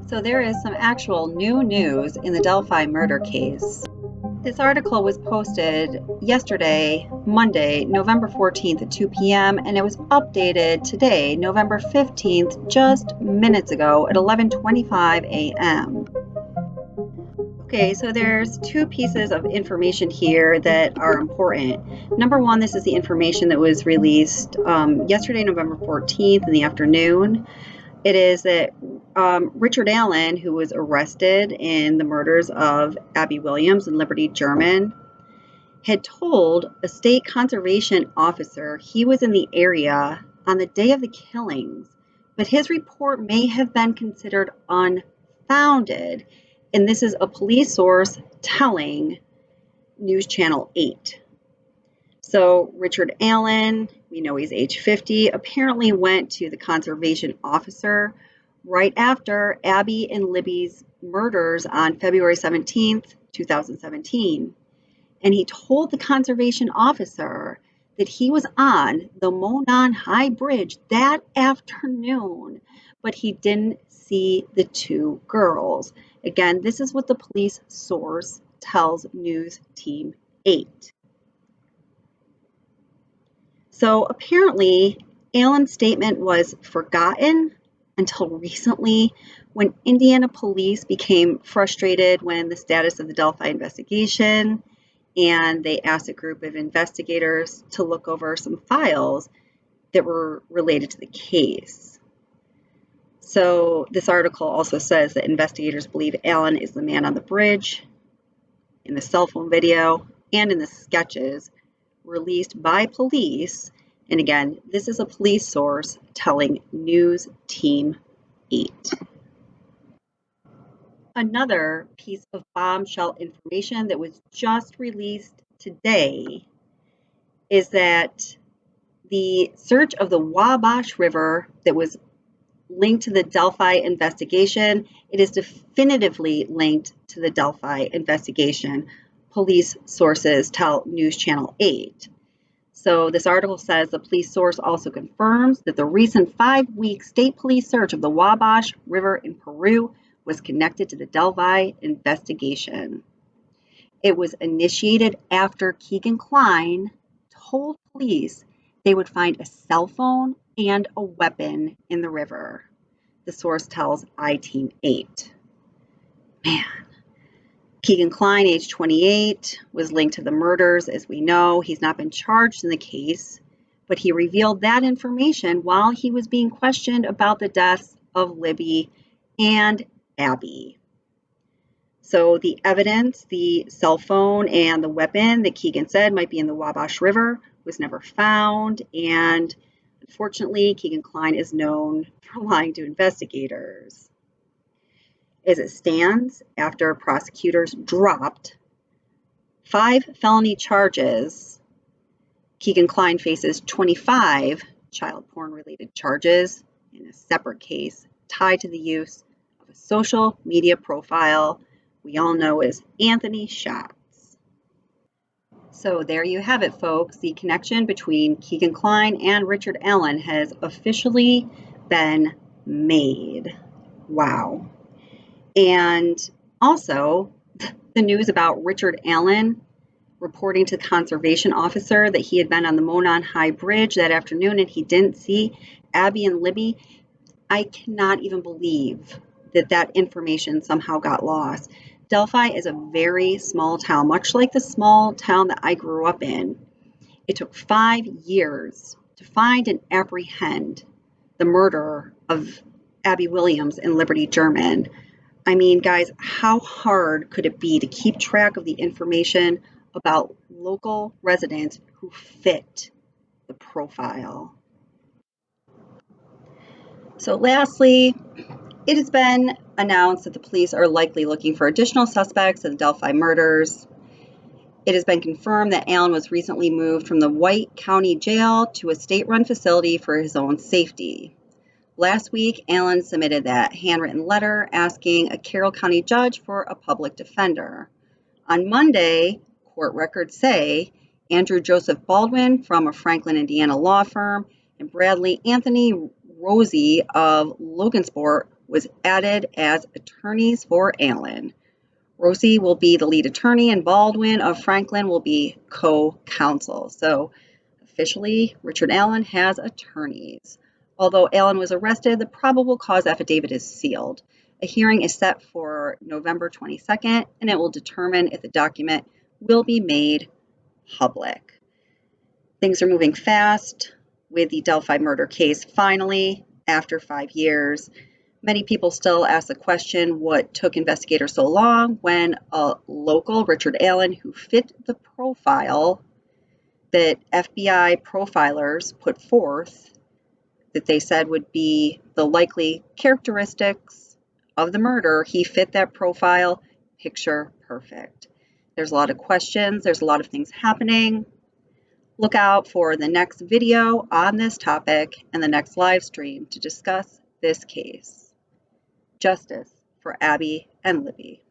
So there is some actual new news in the Delphi murder case. This article was posted yesterday, Monday, November 14th at 2 p.m., and it was updated today, November 15th, just minutes ago at 11:25 a.m. Okay, so there's two pieces of information here that are important. Number one, this is the information that was released yesterday, November 14th in the afternoon. It is that Richard Allen, who was arrested in the murders of Abby Williams and Liberty German, had told a state conservation officer he was in the area on the day of the killings, but his report may have been considered unfounded. And this is a police source telling News Channel 8. So Richard Allen, we know he's age 50, apparently went to the conservation officer right after Abby and Libby's murders on February 17th, 2017. And he told the conservation officer that he was on the Monon High Bridge that afternoon, but he didn't see the two girls. Again, this is what the police source tells News Team 8. So apparently, Allen's statement was forgotten until recently when Indiana police became frustrated when the status of the Delphi investigation, and they asked a group of investigators to look over some files that were related to the case. So this article also says that investigators believe Allen is the man on the bridge in the cell phone video and in the sketches released by police. And again, this is a police source telling News Team 8. Another piece of bombshell information that was just released today is that the search of the Wabash River that was linked to the Delphi investigation, it is definitively linked to the Delphi investigation. Police sources tell News Channel 8. So this article says the police source also confirms that the recent 5-week state police search of the Wabash River in Peru was connected to the Delphi investigation. It was initiated after Kegan Kline told police they would find a cell phone and a weapon in the river. The source tells I-Team 8. Man. Kegan Kline, age 28, was linked to the murders, as we know. He's not been charged in the case, but he revealed that information while he was being questioned about the deaths of Libby and Abby. So the evidence, the cell phone and the weapon that Kegan said might be in the Wabash River was never found, and unfortunately, Kegan Kline is known for lying to investigators. As it stands, after prosecutors dropped 5 felony charges, Kegan Kline faces 25 child porn-related charges in a separate case tied to the use of a social media profile we all know as Anthony Shots. So there you have it, folks. The connection between Kegan Kline and Richard Allen has officially been made. Wow. And also, the news about Richard Allen reporting to the conservation officer that he had been on the Monon High Bridge that afternoon and he didn't see Abby and Libby. I cannot even believe that that information somehow got lost. Delphi is a very small town, much like the small town that I grew up in. It took 5 years to find and apprehend the murderer of Abby Williams and Liberty German. I mean, guys, how hard could it be to keep track of the information about local residents who fit the profile? So lastly, it has been announced that the police are likely looking for additional suspects in the Delphi murders. It has been confirmed that Allen was recently moved from the White County Jail to a state-run facility for his own safety. Last week, Allen submitted that handwritten letter asking a Carroll County judge for a public defender. On Monday, court records say Andrew Joseph Baldwin from a Franklin, Indiana law firm and Bradley Anthony Rosie of Logansport was added as attorneys for Allen. Rosie will be the lead attorney and Baldwin of Franklin will be co-counsel. So officially, Richard Allen has attorneys. Although Allen was arrested, the probable cause affidavit is sealed. A hearing is set for November 22nd, and it will determine if the document will be made public. Things are moving fast with the Delphi murder case finally, after 5 years. Many people still ask the question, what took investigators so long when a local, Richard Allen, who fit the profile that FBI profilers put forth that they said would be the likely characteristics of the murder, he fit that profile picture perfect. There's a lot of questions. There's a lot of things happening. Look out for the next video on this topic and the next live stream to discuss this case. Justice for Abby and Libby.